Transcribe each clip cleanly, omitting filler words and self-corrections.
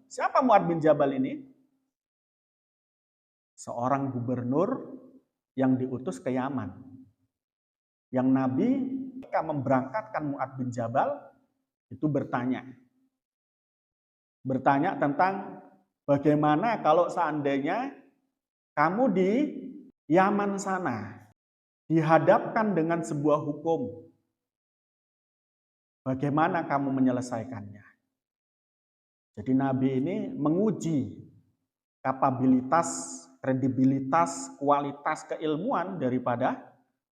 Siapa Mu'adz bin Jabal ini? Seorang gubernur yang diutus ke Yaman. Yang Nabi ketika memberangkatkan Mu'adz bin Jabal itu bertanya tentang bagaimana kalau seandainya kamu di Yaman sana dihadapkan dengan sebuah hukum. Bagaimana kamu menyelesaikannya? Jadi Nabi ini menguji kapabilitas, kredibilitas, kualitas keilmuan daripada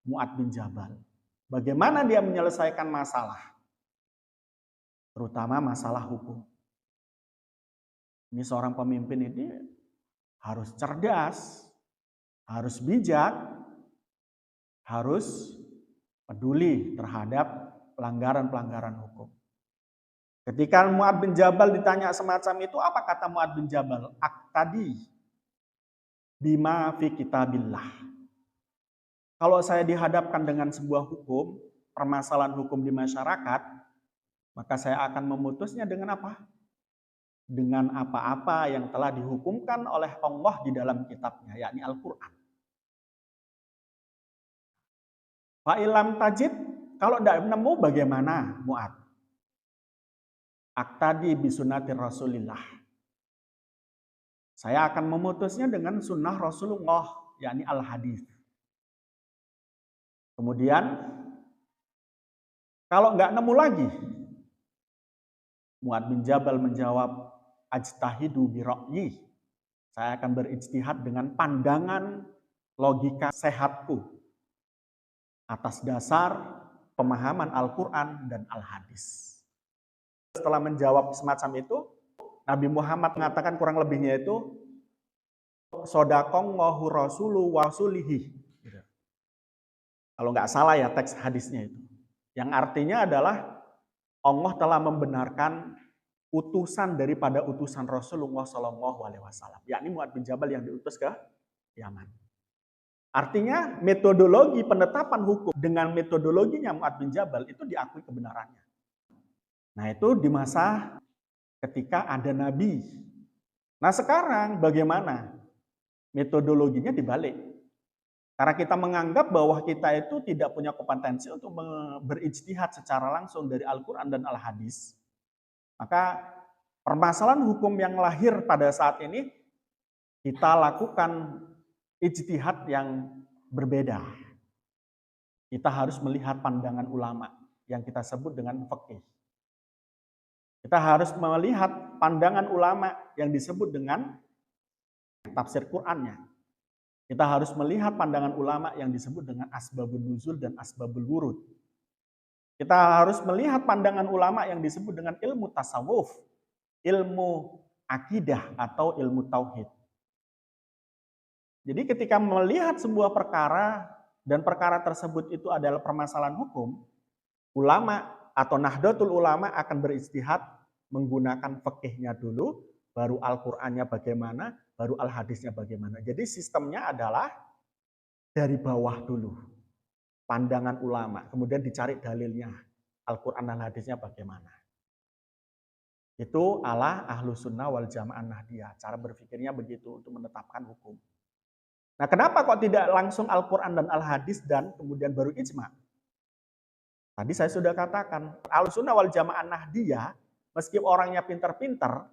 Mu'adz bin Jabal. Bagaimana dia menyelesaikan masalah, terutama masalah hukum. Ini seorang pemimpin ini harus cerdas, harus bijak, harus peduli terhadap pelanggaran-pelanggaran hukum. Ketika Mu'adz bin Jabal ditanya semacam itu, apa kata Mu'adz bin Jabal? Aqtadi bima fi kitabillah. Kalau saya dihadapkan dengan sebuah hukum, permasalahan hukum di masyarakat, maka saya akan memutusnya dengan apa? Dengan apa-apa yang telah dihukumkan oleh Allah di dalam kitabnya, yakni Al-Quran. Fa'ilam tajid, kalau tidak nemu bagaimana Mu'adz? Aqtadi bisunatir Rasulillah. Saya akan memutusnya dengan sunnah Rasulullah, yakni al-hadis. Kemudian, kalau nggak nemu lagi, Mu'adz bin Jabal menjawab, ajtahidu bira'yi. Saya akan berijtihad dengan pandangan logika sehatku atas dasar pemahaman Al-Quran dan Al-Hadis. Setelah menjawab semacam itu, Nabi Muhammad mengatakan kurang lebihnya itu, sodaqallahu rasulu wasulihi. Kalau nggak salah ya teks hadisnya itu. Yang artinya adalah Allah telah membenarkan utusan daripada utusan Rasulullah SAW, yakni Mu'adz bin Jabal yang diutus ke Yaman. Artinya metodologi penetapan hukum dengan metodologinya Mu'adz bin Jabal itu diakui kebenarannya. Nah itu di masa ketika ada Nabi. Nah sekarang bagaimana? Metodologinya dibalik. Karena kita menganggap bahwa kita itu tidak punya kompetensi untuk berijtihad secara langsung dari Al-Quran dan Al-Hadis. Maka permasalahan hukum yang lahir pada saat ini kita lakukan ijtihad yang berbeda. Kita harus melihat pandangan ulama yang kita sebut dengan fiqih. Kita harus melihat pandangan ulama yang disebut dengan tafsir Qur'annya. Kita harus melihat pandangan ulama yang disebut dengan asbabun nuzul dan asbabul wurud. Kita harus melihat pandangan ulama yang disebut dengan ilmu tasawuf, ilmu akidah atau ilmu tauhid. Jadi ketika melihat sebuah perkara dan perkara tersebut itu adalah permasalahan hukum, ulama atau Nahdlatul Ulama akan berijtihad menggunakan fikihnya dulu, baru Al-Qur'annya bagaimana, baru Al-Hadisnya bagaimana. Jadi sistemnya adalah dari bawah dulu. Pandangan ulama, kemudian dicari dalilnya. Al-Qur'an dan Hadisnya bagaimana. Itu ala Ahlus Sunnah wal Jamaah Nahdiyah. Cara berpikirnya begitu untuk menetapkan hukum. Nah, kenapa kok tidak langsung Al-Qur'an dan Al-Hadis dan kemudian baru ijma'? Tadi saya sudah katakan, Ahlus Sunnah wal Jamaah Nahdiyah, meski orangnya pintar-pintar,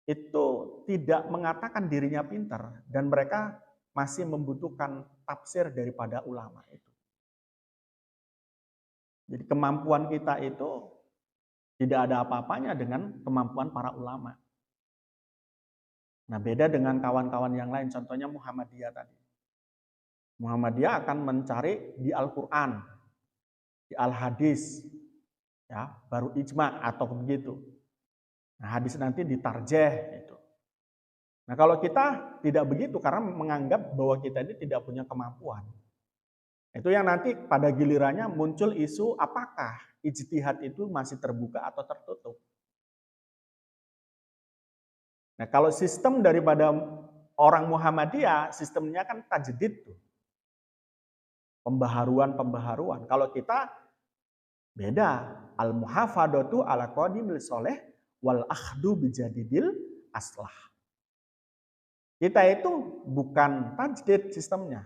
itu tidak mengatakan dirinya pintar dan mereka masih membutuhkan tafsir daripada ulama itu. Jadi kemampuan kita itu tidak ada apa-apanya dengan kemampuan para ulama. Nah, beda dengan kawan-kawan yang lain, contohnya Muhammadiyah tadi. Muhammadiyah akan mencari di Al-Quran, di Al-Hadis, ya, baru ijma' atau begitu. Nah, hadis nanti ditarjeh itu. Nah, kalau kita tidak begitu karena menganggap bahwa kita ini tidak punya kemampuan. Itu yang nanti pada gilirannya muncul isu apakah ijtihad itu masih terbuka atau tertutup. Nah, kalau sistem daripada orang Muhammadiyah, sistemnya kan tajdid tuh. Pembaharuan. Kalau kita beda, al-muhafadatu ala qadimil soleh wal akhdu bijadidil aslah. Kita itu bukan tajdid sistemnya,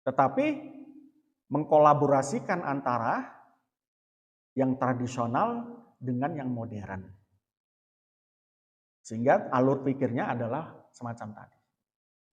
tetapi mengkolaborasikan antara yang tradisional dengan yang modern. Sehingga alur pikirnya adalah semacam tadi.